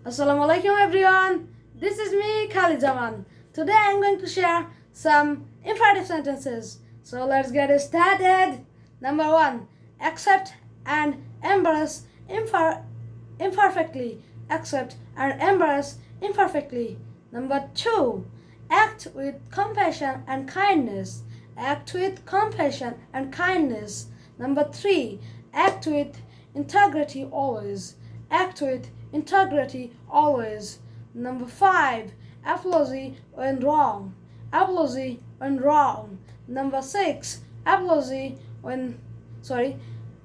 Assalamualaikum everyone. This is me Khalid Zaman. Today I am going to share some imperative sentences. So let's get started. Number 1. Accept and embrace imperfectly. Accept and embrace imperfectly. Number 2. Act with compassion and kindness. Act with compassion and kindness. Number 3. Act with integrity always. Act with integrity always. Number 5. Apology when wrong. Apology when wrong. Number 6. Apology when necessary.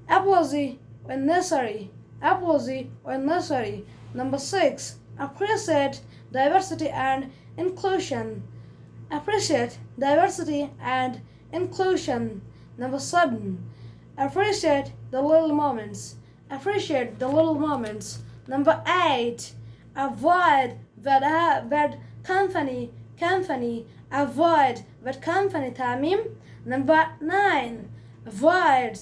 Apology when necessary. Number 6. Appreciate diversity and inclusion. Appreciate diversity and inclusion. Number 7. Appreciate the little moments. Appreciate the little moments. Number 8. Avoid bad company. Avoid bad company. Tamim. Number 9. Avoid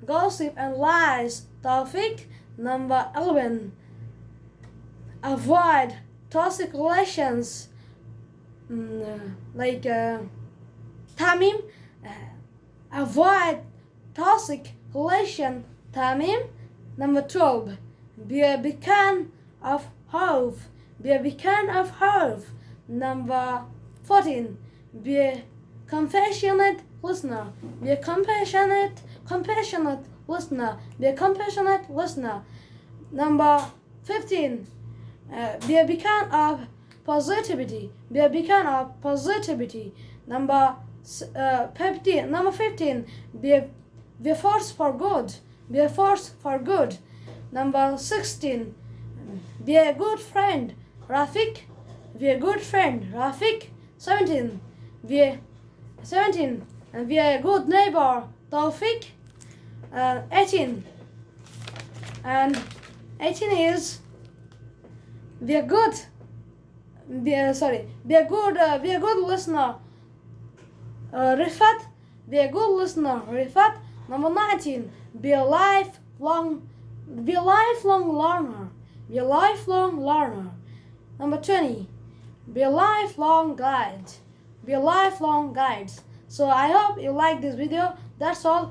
gossip and lies. Tawfiq. Number 11. Avoid toxic relations. Tamim. Avoid toxic relation. Tamim. Number 12. Be a beacon of hope. Be a beacon of hope. Number 14. Be a compassionate listener. Be a compassionate listener. Be a compassionate listener. Number 15. Be a beacon of positivity. Be a beacon of positivity. Number 15. Be a force for good. Be a force for good. Number 16. Be a good friend. Rafiq. Be a good friend. Rafiq. 17. Be a good neighbor. Tawfiq. 18. And 18 is be a good listener. Rifat. Be a good listener. Rifat. Number 19. Be a lifelong learner. Be a lifelong learner. Number 20. Be a lifelong guide. Be a lifelong guide. So I hope you like this video. That's all.